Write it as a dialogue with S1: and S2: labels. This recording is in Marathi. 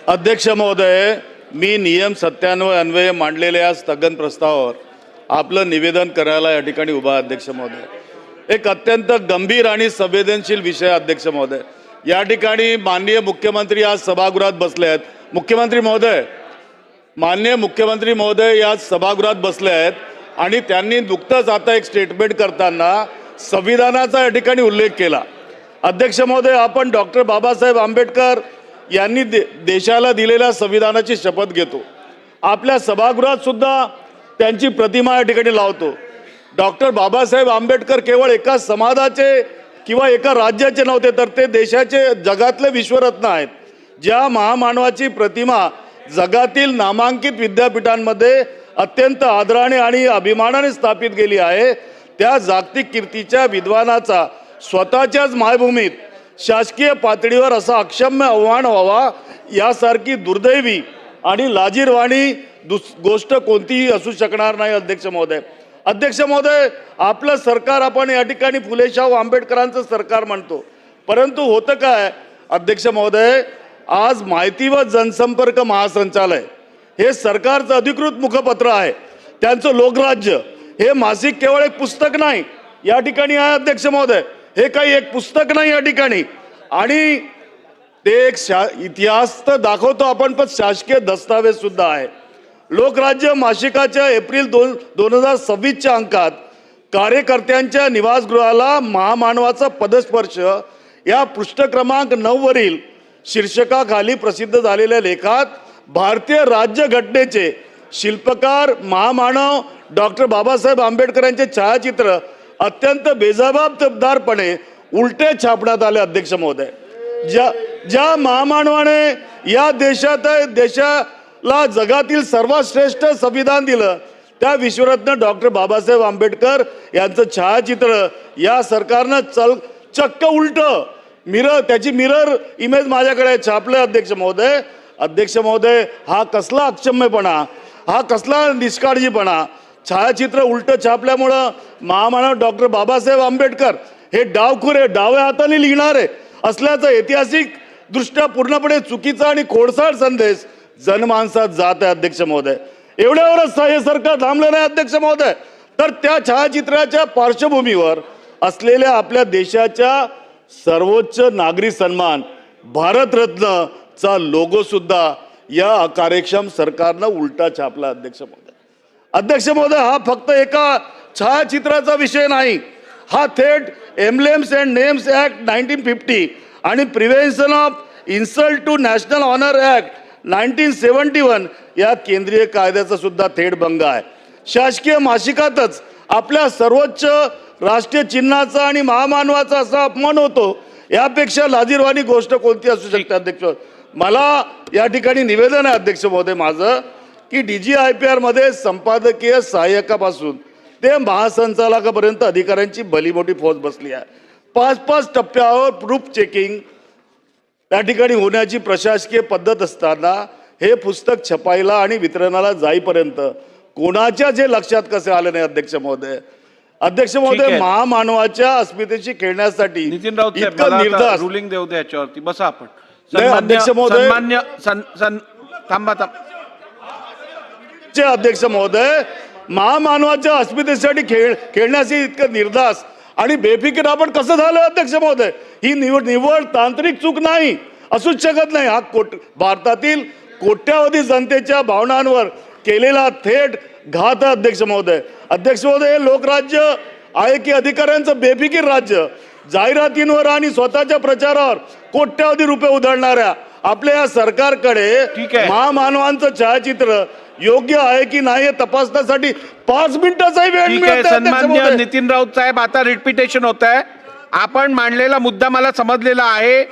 S1: अध्यक्ष महोदय, मी नियम 97 अन्वये मांडलेल्या स्थगन प्रस्तावावर आपलं निवेदन करायला या ठिकाणी उभा आहे. अध्यक्ष महोदय, एक अत्यंत गंभीर आणि संवेदनशील विषय. अध्यक्ष महोदय, या ठिकाणी माननीय मुख्यमंत्री आज सभागृहात बसले आहेत. माननीय मुख्यमंत्री महोदय या सभागृहात बसले आहेत आणि त्यांनी नुकतंच आता एक स्टेटमेंट करताना संविधानाचा या ठिकाणी उल्लेख केला. अध्यक्ष महोदय, आपण डॉक्टर बाबासाहेब आंबेडकर यांनी देशाला दिलेल्या संविधानाची शपथ घेतो. आपल्या सभागृहात सुद्धा त्यांची प्रतिमा या ठिकाणी लावतो. डॉक्टर बाबासाहेब आंबेडकर केवळ एका समाजाचे किंवा एका राज्याचे नव्हते, तर ते देशाचे, जगातले विश्वरत्न आहेत. ज्या महामानवाची प्रतिमा जगातील नामांकित विद्यापीठांमध्ये अत्यंत आदराने आणि अभिमानाने स्थापित केली आहे, त्या जागतिक कीर्तीच्या विद्वानाचा स्वतःच्याच मायभूमीत शासकीय पातळीवर असा अक्षम्य आव्हान व्हावा, यासारखी दुर्दैवी आणि लाजिरवाणी गोष्ट कोणतीही असू शकणार नाही. अध्यक्ष महोदय, आपलं सरकार आपण या ठिकाणी फुले शाहू आंबेडकरांचं सरकार म्हणतो, परंतु होतं काय अध्यक्ष महोदय, आज माहिती व जनसंपर्क महासंचालय हे सरकारचं अधिकृत मुखपत्र आहे. त्यांचं लोकराज्य हे मासिक केवळ एक पुस्तक नाही या ठिकाणी आहे. अध्यक्ष महोदय, हे काही एक पुस्तक नाही या ठिकाणी, आणि ते एक इतिहास तर दाखवतो आपण, पण शासकीय दस्तावेज सुद्धा आहे. लोकराज्य मासिकाच्या एप्रिल 2026च्या अंकात कार्यकर्त्यांच्या निवासगृहाला महामानवाचा पदस्पर्श या पृष्ठ क्रमांक 9 वरील शीर्षकाखाली प्रसिद्ध झालेल्या लेखात भारतीय राज्यघटनेचे शिल्पकार महामानव डॉक्टर बाबासाहेब आंबेडकर यांचे छायाचित्र अत्यंत बेजबाबदारपणे उलटे छापण्यात आले. अध्यक्ष महोदय, ज्या महामानवाने या देशाला जगातील सर्वात श्रेष्ठ संविधान दिलं, त्या विश्वरत्न डॉक्टर बाबासाहेब आंबेडकर यांचं छायाचित्र या सरकारनं चक्क उलट त्याची मिरर इमेज माझ्याकडे छापलं. अध्यक्ष महोदय, हा कसला अक्षम्यपणा, हा कसला निष्काळजीपणा. छायाचित्र उलट छापल्यामुळं महामानव डॉक्टर बाबासाहेब आंबेडकर हे डावखुरे, डाव्या हाताने लिहिणारे असल्याचा ऐतिहासिक दृष्ट्या पूर्णपणे चुकीचा आणि खोडसाळ संदेश जनमानसात जात आहे. अध्यक्ष महोदय, एवढ्यावरच हे सरकार थांबलं नाही. अध्यक्ष महोदय, तर त्या छायाचित्राच्या पार्श्वभूमीवर असलेल्या आपल्या देशाच्या सर्वोच्च नागरी सन्मान भारतरत्नचा लोगो सुद्धा या अकार्यक्षम सरकारनं उलटा छापला. अध्यक्ष महोदय, हा फक्त एका छायाचित्राचा विषय नाही, हा थेट एम्ब्लेम्स अँड नेम्स ऍक्ट 1950 आणि prevention of insult to national honour act 1971 या केंद्रीय कायद्याचा सुद्धा थेट भंग आहे. शासकीय मासिकातच आपल्या सर्वोच्च राष्ट्रीय चिन्हाचा आणि महामानवाचा असा अपमान होतो, यापेक्षा लाजिरवाणी गोष्ट कोणती असू शकते. अध्यक्ष, मला या ठिकाणी निवेदन आहे अध्यक्ष महोदय माझं, की DGIPR मध्ये संपादकीय सहाय्यकापासून ते महासंचालकापर्यंत अधिकाऱ्यांची भलीमोठी फौज बसली आहे. 5-5 टप्प्यावर प्रूफ चेकिंग त्या ठिकाणी होण्याची प्रशासकीय पद्धत असताना हे पुस्तक छपाईला आणि वितरणाला जाईपर्यंत कोणाच्या जे लक्षात कसे आले नाही. अध्यक्ष महोदय, महामानवाच्या अस्मितेशी खेळण्यासाठी
S2: नितीन राऊत
S1: इतकं निर्धार
S2: रुलिंग देऊ दे याच्यावरती. बसा आपण.
S1: अध्यक्ष महोदय,
S2: थांबा.
S1: अध्यक्ष महोदय, महामानवाच्या अस्मितेसाठी खेळण्याची इतकं निर्धास आणि बेफिकीर आपण कसं झालं. अध्यक्ष महोदय, ही निवड तांत्रिक चूक नाही, असूच शकत नाही. हा भारतातील कोट्यावधी जनतेच्या भावनांवर केलेला थेट घात. अध्यक्ष महोदय, हे लोकराज्य आहे की अधिकाऱ्यांचं बेफिकीर राज्य? जाहिरातींवर आणि स्वतःच्या प्रचारावर कोट्यावधी रुपये उधळणाऱ्या आपल्या या सरकारकडे महामानवांचं छायाचित्र योग्य आहे की नाही हे तपासण्यासाठी 5 मिनिटाचाही वेळ मिळत.
S2: सन्माननीय नितीन राऊत साहेब, आता रिपिटेशन होत आहे. आपण मांडलेला मुद्दा मला समजलेला आहे.